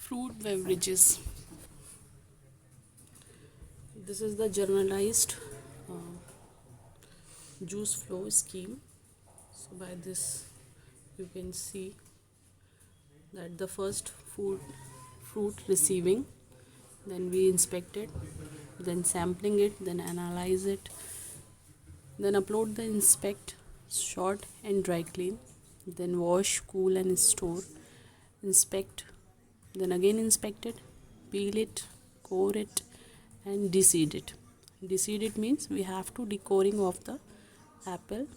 Fruit beverages. This is the generalized uh, juice flow scheme. So by this you can see that the first fruit receiving, then we inspect it, then sampling it, then analyze it, then upload the inspect, sort and dry clean, then wash, cool and store, inspect, then again inspect it, peel it, core it and deseed it. Deseed it means we have to decoring of the apple,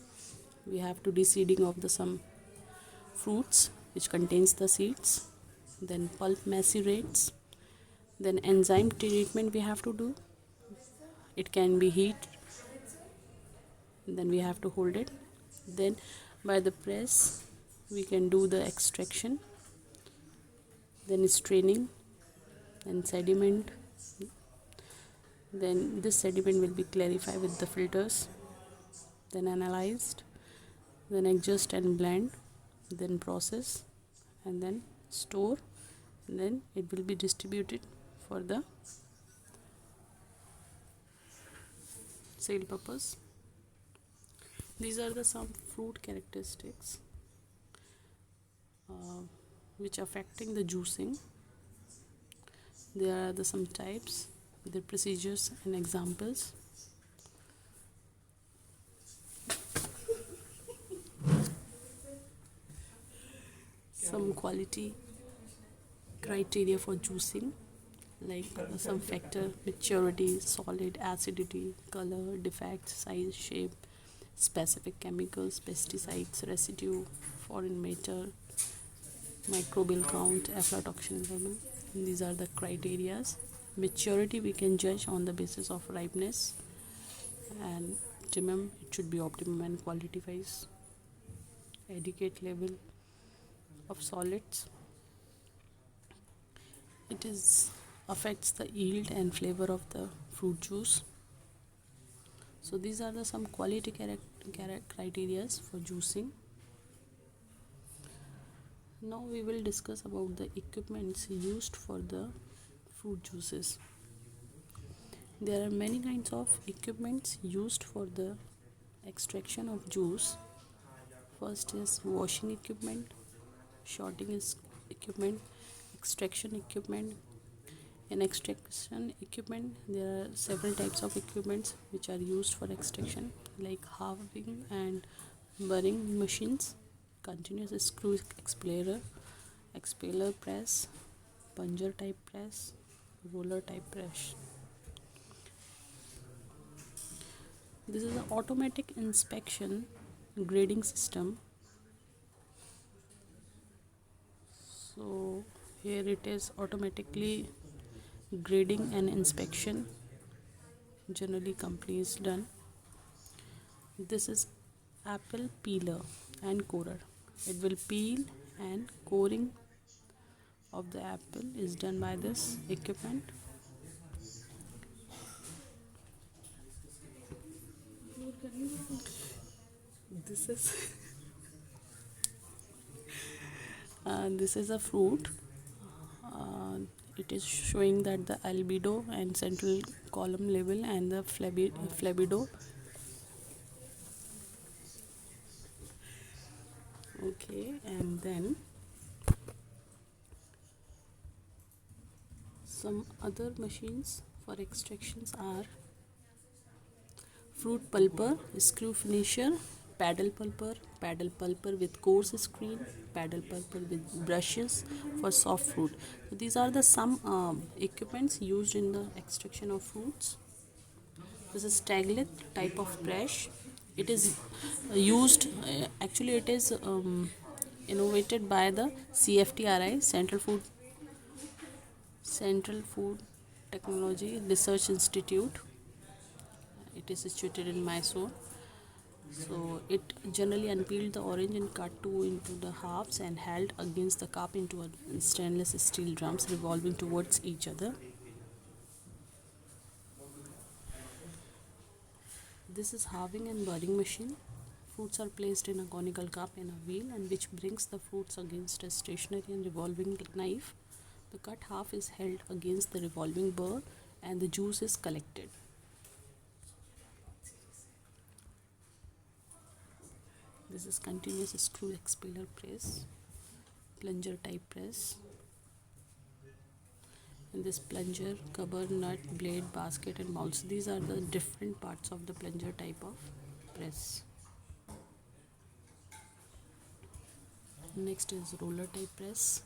we have to deseeding of the some fruits which contains the seeds, then pulp macerates, then enzyme treatment we have to do. It can be heat, then we have to hold it, then by the press we can do the extraction, then straining and sediment, then this sediment will be clarified with the filters, then analyzed, then adjust and blend, then process and then store, and then it will be distributed for the sale purpose. These are the some fruit characteristics which affecting the juicing. There are the some types, the procedures and examples. Some quality criteria for juicing, like some factor: maturity, solid, acidity, color, defects, size, shape, specific chemicals, pesticides, residue, foreign matter, microbial count, aflatoxin level. These are the criterias. Maturity we can judge on the basis of ripeness, and optimum, it should be optimum and quality wise. Adequate level of solids, it is affects the yield and flavor of the fruit juice. So these are the some quality criteria for juicing. Now we will discuss about the equipments used for the fruit juices. There are many kinds of equipments used for the extraction of juice. First is washing equipment, sorting equipment, extraction equipment. In extraction equipment, there are several types of equipments which are used for extraction, like halving and burring machines, continuous screw expeller press, plunger type press, roller type press. This is an automatic inspection grading system. So here it is automatically grading and inspection, generally companies done. This is apple peeler and corer. It will peel, and coring of the apple is done by this equipment. This is this is a fruit. It is showing that the albedo and central column level and the flabido. Okay, and then some other machines for extractions are fruit pulper, screw finisher, paddle pulper with coarse screen, paddle pulper with brushes for soft fruit. So these are the some equipments used in the extraction of fruits. This is taglet type of press. It is used, actually it is innovated by the CFTRI, Central Food Technology Research Institute. It is situated in Mysore. So it generally unpeeled the orange and cut two into the halves and held against the cup into a stainless steel drums revolving towards each other. This is halving and burring machine. Fruits are placed in a conical cup in a wheel, and which brings the fruits against a stationary and revolving knife. The cut half is held against the revolving burr and the juice is collected. This is continuous screw expeller press, plunger type press. In this plunger, cover, nut, blade, basket and mounts. These are the different parts of the plunger type of press. Next is roller type press,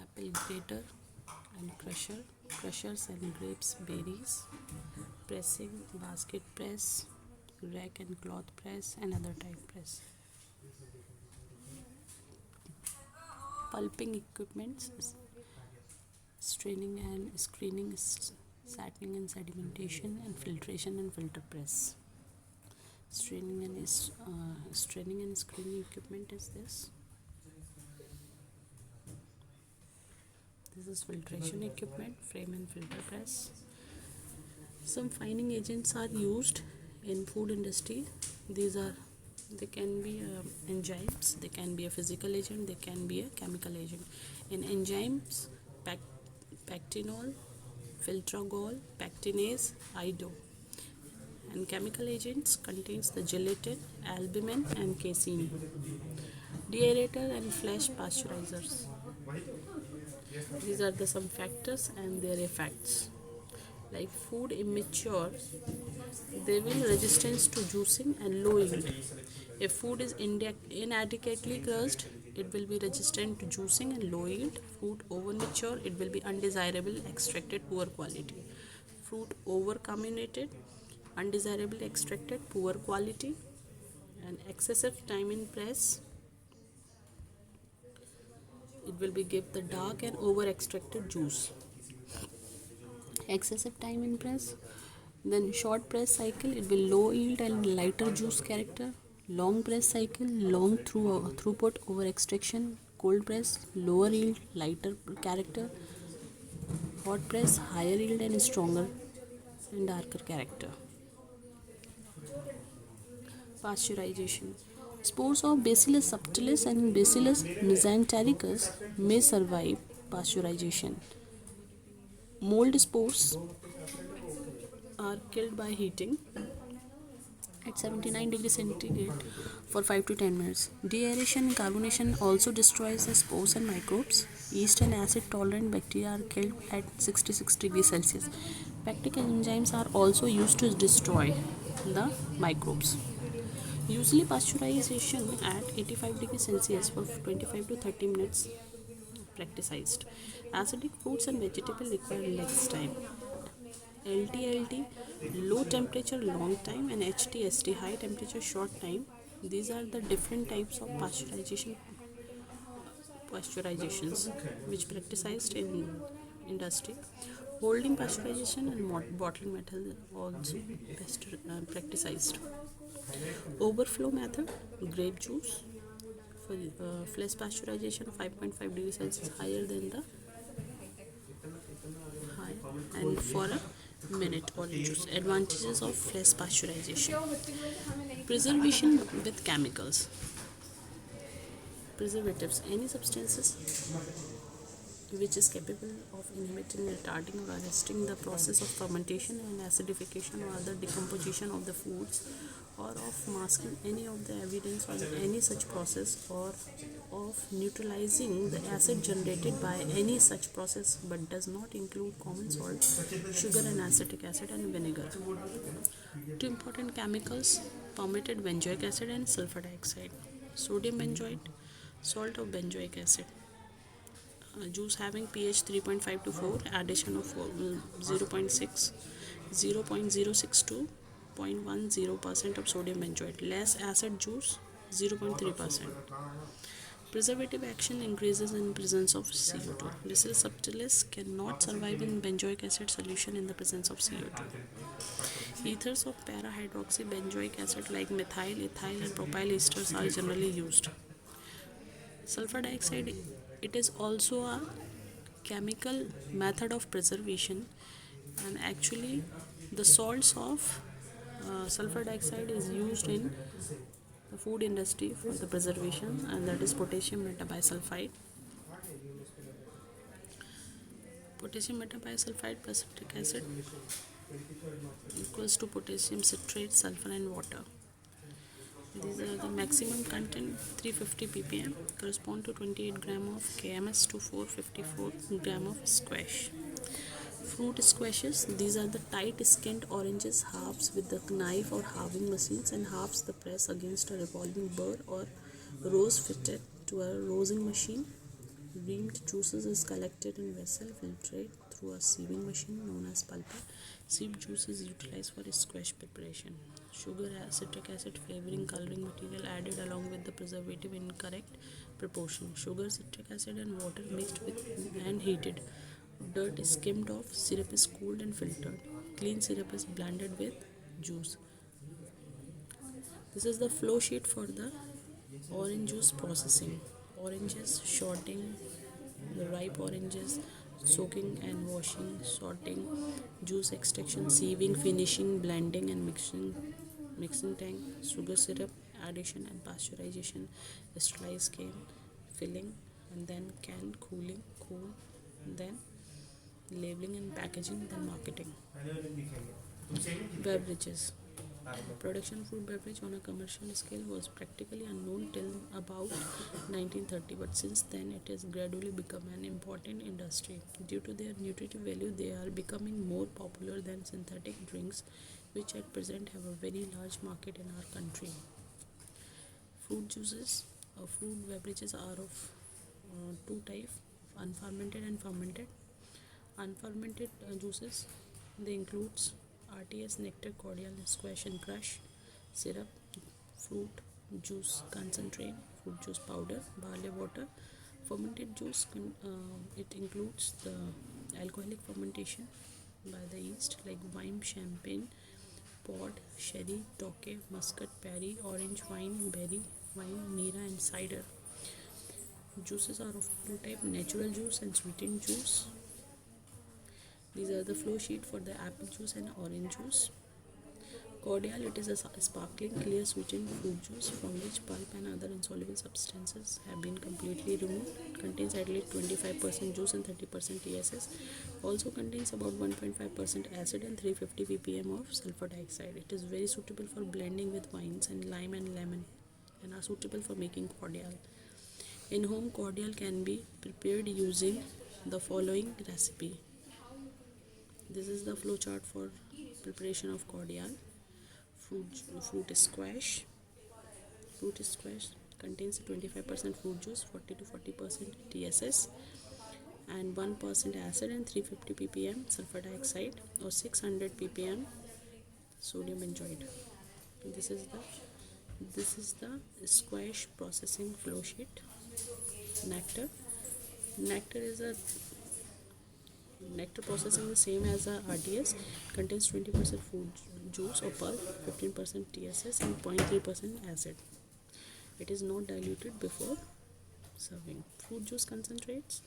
apple grater and crusher, crushers and grapes, berries, pressing, basket press, rack and cloth press and other type press. Pulping equipments, straining and screening, satning and sedimentation and filtration and filter press. Straining and screening equipment is this. This is filtration equipment, frame and filter press. Some fining agents are used in food industry. They can be enzymes, they can be a physical agent, they can be a chemical agent. In enzymes, pectinol, filtragol, pectinase, ido. And chemical agents contains the gelatin, albumin and casein. Deaerator and flash pasteurizers. These are the some factors and their effects. Like food immature, they will resistance to juicing and low yield. If food is inadequately crushed, it will be resistant to juicing and low yield. Fruit over mature, it will be undesirable, extracted, poor quality. Fruit over comminuted, undesirable, extracted, poor quality. And excessive time in press, it will be give the dark and over extracted juice. Excessive time in press, then short press cycle, it will low yield and lighter juice character. Long press cycle, long throughput over extraction. Cold press, lower yield, lighter character. Hot press, higher yield and stronger and darker character. Pasteurization. Spores of Bacillus subtilis and Bacillus mesentericus may survive pasteurization. Mold spores are killed by heating at 79 degrees centigrade for 5 to 10 minutes. Deaeration and carbonation also destroys the spores and microbes. Yeast and acid tolerant bacteria are killed at 66 degrees Celsius. Pectic enzymes are also used to destroy the microbes. Usually pasteurization at 85 degrees Celsius for 25 to 30 minutes practiced. Acidic fruits and vegetables require less time. LTLT, low temperature long time, and HTST, high temperature short time. These are the different types of pasteurizations which practiced in industry. Holding pasteurization and bottling method also practiced. Overflow method, grape juice for flash pasteurization 5.5 degrees Celsius higher than the high, and for a minute orange juice. Advantages of flash pasteurization: preservation with chemicals. Preservatives, any substances which is capable of inhibiting, retarding or arresting the process of fermentation and acidification or other decomposition of the foods, or of masking any of the evidence on any such process, or of neutralizing the acid generated by any such process, but does not include common salt, sugar and acetic acid and vinegar. Two important chemicals: permitted benzoic acid and sulfur dioxide. Sodium benzoate, salt of benzoic acid. Juice having pH 3.5 to 4, addition of 0.6, 0.062, 0.10% of sodium benzoate. Less acid juice, 0.3%. Preservative action increases in presence of CO2. Bacillus subtilis cannot survive in benzoic acid solution in the presence of CO2. Ethers of para-hydroxy benzoic acid like methyl, ethyl and propyl esters are generally used. Sulfur dioxide, it is also a chemical method of preservation, and actually the salts of sulfur dioxide is used in the food industry for the preservation, and that is potassium metabisulfite. Potassium metabisulfite plus citric acid equals to potassium citrate, sulfur and water. These are the maximum content 350 ppm correspond to 28 gram of KMS to 454 gram of squash. Fruit squashes, these are the tight skinned oranges, halves with the knife or halving machines and halves the press against a revolving burr or rose fitted to a rosing machine. Reamed juices is collected in vessel filtrate through a sieving machine known as pulper. Sieved juice is utilized for squash preparation. Sugar, citric acid flavoring coloring material added along with the preservative in correct proportion. Sugar, citric acid and water mixed with and heated. Dirt is skimmed off, syrup is cooled and filtered. Clean syrup is blended with juice. This is the flow sheet for the orange juice processing. Oranges, shorting, the ripe oranges, soaking and washing, sorting, juice extraction, sieving, finishing, blending and mixing tank, sugar syrup, addition and pasteurization, sterilized cane, filling and then can, cooling, cool, then labeling and packaging, then marketing. Beverages. Production of fruit beverage on a commercial scale was practically unknown till about 1930, but since then it has gradually become an important industry. Due to their nutritive value, they are becoming more popular than synthetic drinks, which at present have a very large market in our country. Fruit juices, fruit beverages are of two types: unfermented and fermented. Unfermented juices, they includes RTS, nectar, cordial, squash and crush, syrup, fruit juice concentrate, fruit juice powder, barley water. Fermented juice, it includes the alcoholic fermentation by the yeast like wine, champagne, port, sherry, tokay, muscat, perry, orange wine, berry wine, mira and cider. Juices are of two types: natural juice and sweetened juice. These are the flow sheet for the apple juice and orange juice. Cordial, it is a sparkling, clear, sweetened fruit juice from which pulp and other insoluble substances have been completely removed. It contains at least 25% juice and 30% TSS. Also contains about 1.5% acid and 350 ppm of sulfur dioxide. It is very suitable for blending with wines and lime and lemon and are suitable for making cordial. In-home cordial can be prepared using the following recipe. This is the flow chart for preparation of cordial. Fruit squash. Fruit squash contains 25% fruit juice, 40 to 40% TSS, and 1% acid and 350 ppm sulfur dioxide or 600 ppm sodium benzoate. This is the squash processing flow sheet. Nectar. Nectar is a nectar processing the same as a RTS, contains 20% fruit juice or pulp, 15% TSS and 0.3% acid. It is not diluted before serving. Fruit juice concentrates.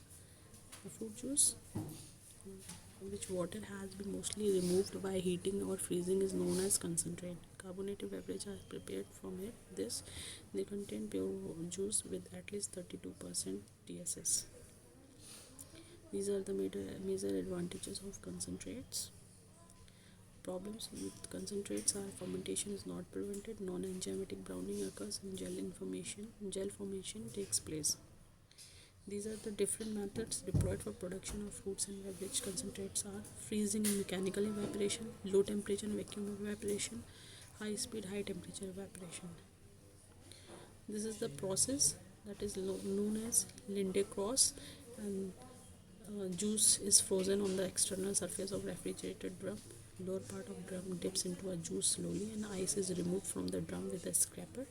The fruit juice, which water has been mostly removed by heating or freezing, is known as concentrate. Carbonated beverages are prepared from it. They contain pure juice with at least 32% TSS. These are the major advantages of concentrates. Problems with concentrates are fermentation is not prevented, non-enzymatic browning occurs, and gel formation takes place. These are the different methods deployed for production of fruits and beverage concentrates are freezing and mechanical evaporation, low temperature and vacuum evaporation, high speed, high temperature evaporation. This is the process that is known as Linde-Cross, and juice is frozen on the external surface of refrigerated drum. Lower part of drum dips into a juice slowly and ice is removed from the drum with a scraper.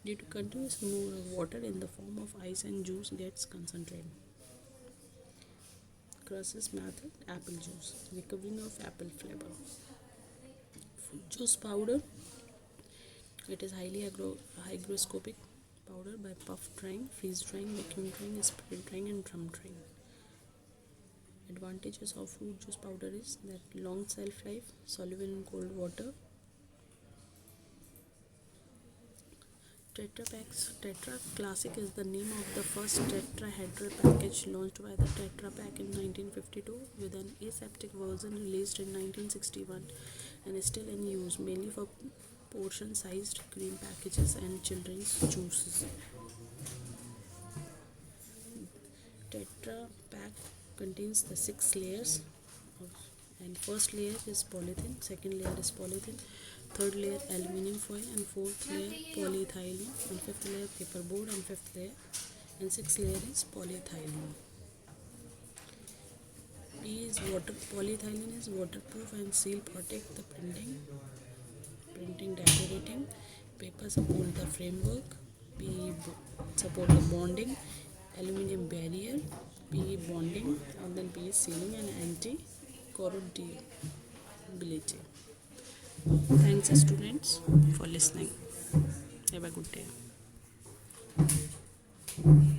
Due to continuous removal of water in the form of ice and juice gets concentrated. Process method: apple juice, recovering of apple flavor. Fruit juice powder, it is highly hygroscopic powder by puff drying, freeze drying, vacuum drying, spirit drying and drum drying. Advantages of fruit juice powder is that long shelf life, soluble in cold water, Tetra Packs. Tetra Classic is the name of the first tetrahedral package launched by the Tetra Pak in 1952 with an aseptic version released in 1961 and is still in use mainly for portion-sized cream packages and children's juices. Tetra Pak contains the 6 layers and first layer is polythene, second layer is polythene, third layer aluminium foil, and fourth layer polyethylene, and fifth layer paperboard, and fifth layer and sixth layer is polyethylene. Polyethylene is waterproof and seal protect the printing decorating. Paper support the framework. PE support the bonding. Aluminium barrier. PE bonding, and then PE sealing and anti-corrodability. Thanks students for listening. Have a good day.